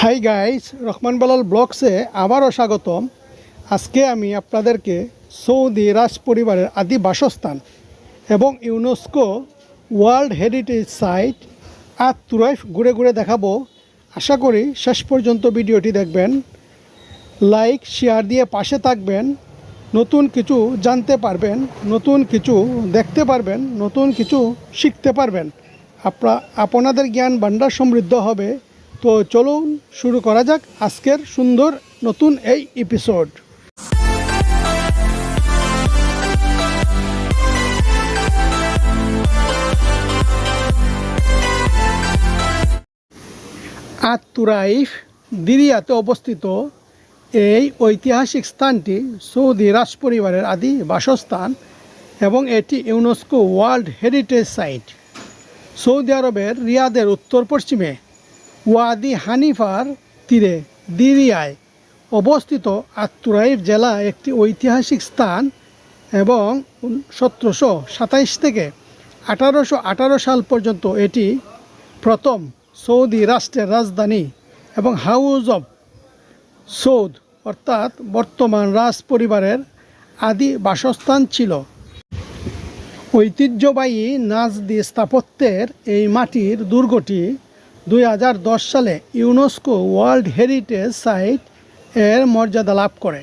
Hi guys, Rahman Belal ব্লগসে আবারও স্বাগতম। আজকে আমি আপনাদেরকে সৌদি রাজ পরিবারের আদি বাসস্থান এবং ইউনেস্কো ওয়ার্ল্ড হেরিটেজ সাইট আত তুরাইফ ঘুরে ঘুরে দেখাবো। আশা করি শেষ পর্যন্ত ভিডিওটি দেখবেন, লাইক শেয়ার দিয়ে পাশে থাকবেন। নতুন কিছু জানতে পারবেন, নতুন কিছু দেখতে পারবেন, নতুন কিছু শিখতে পারবেন। আপনাদের জ্ঞান ভাণ্ডার সমৃদ্ধ হবে। তো চলুন শুরু করা যাক আজকের সুন্দর নতুন এই এপিসোড। আত তুরাইফ দিরিয়াতে অবস্থিত এই ঐতিহাসিক স্থানটি সৌদি রাজপরিবারের আদি বাসস্থান এবং এটি UNESCO world heritage site. Saudi আরবের রিয়াদের উত্তর পশ্চিমে ওয়াদি হানিফার তীরে দিরিয়ায় অবস্থিত আত তুরাইফ জেলা একটি ঐতিহাসিক স্থান এবং 1727 থেকে 1818 সাল পর্যন্ত এটি প্রথম সৌদি রাষ্ট্রের রাজধানী এবং হাউস অব সৌদ অর্থাৎ বর্তমান রাজ পরিবারের আদি বাসস্থান ছিল। ঐতিহ্যবাহী নাজদি স্থাপত্যের এই মাটির দুর্গটি 2010 সালে ইউনেস্কো ওয়ার্ল্ড হেরিটেজ সাইট এর মর্যাদা লাভ করে।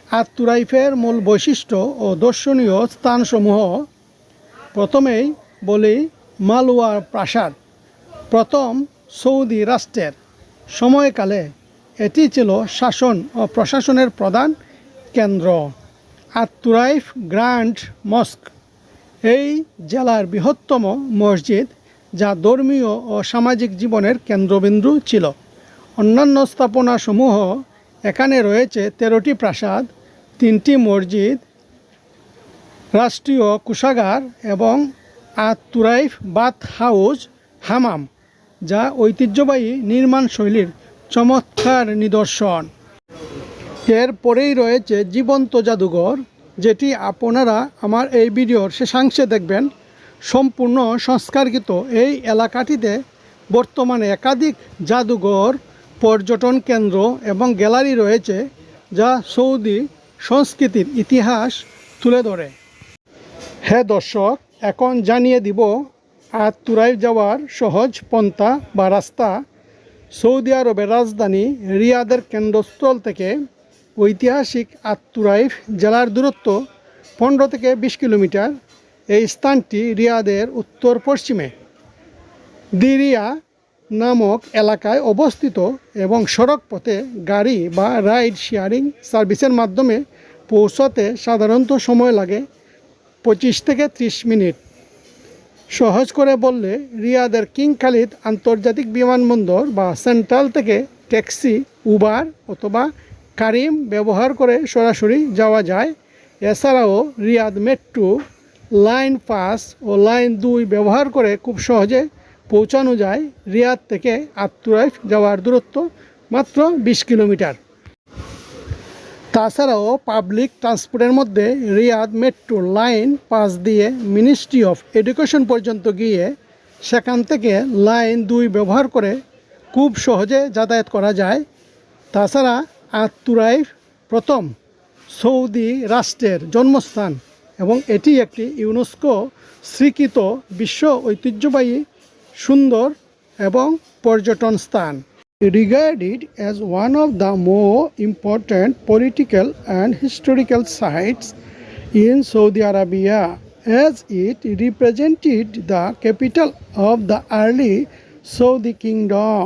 আত তুরাইফের মূল বৈশিষ্ট্য ও দর্শনীয় স্থানসমূহ প্রথমেই বলি মালওয়া প্রাসাদ। প্রথম সৌদি রাষ্ট্রের সময়কালে এটি ছিল শাসন ও প্রশাসনের প্রধান কেন্দ্র। আত তুরাইফ গ্র্যান্ড মস্ক এই জেলার বৃহত্তম মসজিদ, যা ধর্মীয় ও সামাজিক জীবনের কেন্দ্রবিন্দু ছিল। অন্যান্য স্থাপনাসমূহ এখানে রয়েছে 13টি প্রাসাদ, 3টি মসজিদ, রাষ্ট্রীয় কোষাগার এবং আত তুরাইফ বাথ হাউস হামাম, যা ঐতিহ্যবাহী নির্মাণ শৈলীর চমৎকার নিদর্শন। এর পরেই রয়েছে জীবন্ত জাদুঘর, যেটি আপনারা আমার এই ভিডিওর শেষাংশে দেখবেন। সম্পূর্ণ সংস্কারকৃত এই এলাকাটিতে বর্তমানে একাধিক জাদুঘর, পর্যটন কেন্দ্র এবং গ্যালারি রয়েছে, যা সৌদি সংস্কৃতির ইতিহাস তুলে ধরে। হ্যাঁ দর্শক, এখন জানিয়ে দিব আত তুরাইফ যাওয়ার সহজ পন্থা বা রাস্তা। সৌদি আরবের রাজধানী রিয়াদের কেন্দ্রস্থল থেকে ঐতিহাসিক আত তুরাইফ জেলার দূরত্ব 15 থেকে 20 কিলোমিটার। এই স্থানটি রিয়াদের উত্তর পশ্চিমে দিরিয়া নামক এলাকায় অবস্থিত এবং সড়ক পথে গাড়ি বা রাইড শেয়ারিং সার্ভিসের মাধ্যমে পৌঁছাতে সাধারণত সময় লাগে 25 থেকে 30 মিনিট। সহজ করে বললে রিয়াদের কিং খালিদ আন্তর্জাতিক বিমানবন্দর বা সেন্ট্রাল থেকে ট্যাক্সি, উবার অথবা কারিম ব্যবহার করে সরাসরি যাওয়া যায়। এছাড়াও রিয়াদ মেট্রো লাইন 5 ও লাইন 2 ব্যবহার করে খুব সহজে পৌঁছানো যায়। রিয়াদ থেকে আত তুরাইফ যাওয়ার দূরত্ব মাত্র 20 কিলোমিটার। তাছাড়াও পাবলিক ট্রান্সপোর্টের মধ্যে রিয়াদ মেট্রো লাইন 5 দিয়ে মিনিস্ট্রি অফ এডুকেশন পর্যন্ত গিয়ে সেখান থেকে লাইন 2 ব্যবহার করে খুব সহজে যাতায়াত করা যায়। তাছাড়া আত তুরাইফ প্রথম সৌদি রাষ্ট্রের জন্মস্থান এবং এটি একটি ইউনেস্কো স্বীকৃত বিশ্ব ঐতিহ্যবাহী সুন্দর এবং পর্যটন স্থান। Regarded as one of the more important political and historical sites in Saudi Arabia, as it represented the capital of the early Saudi kingdom.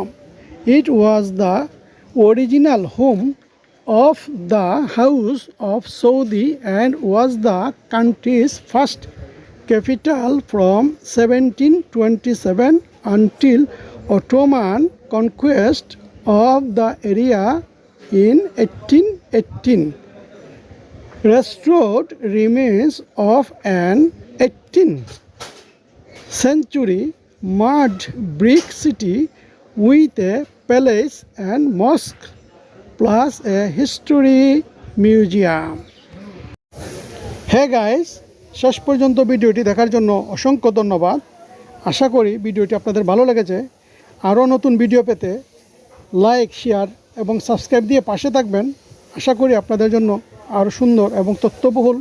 It was the original home of the House of Saudi and was the country's first capital from 1727 until Ottoman conquest of the area in 1818. Restored remains of an 18th century mud brick city with a palace and mosque plus a history museum. Hey guys, শেষ পর্যন্ত ভিডিওটি দেখার জন্য অসংখ্য ধন্যবাদ। আশা করি ভিডিওটি আপনাদের ভালো লেগেছে। আরও নতুন ভিডিও পেতে লাইক, শেয়ার এবং সাবস্ক্রাইব দিয়ে পাশে থাকবেন। আশা করি আপনাদের জন্য আরও সুন্দর এবং তথ্যবহুল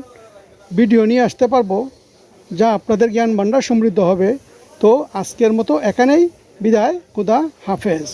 ভিডিও নিয়ে আসতে পারবো, যা আপনাদের জ্ঞান ভাণ্ডার সমৃদ্ধ হবে। তো আজকের মতো এখানেই বিদায়। খোদা হাফেজ।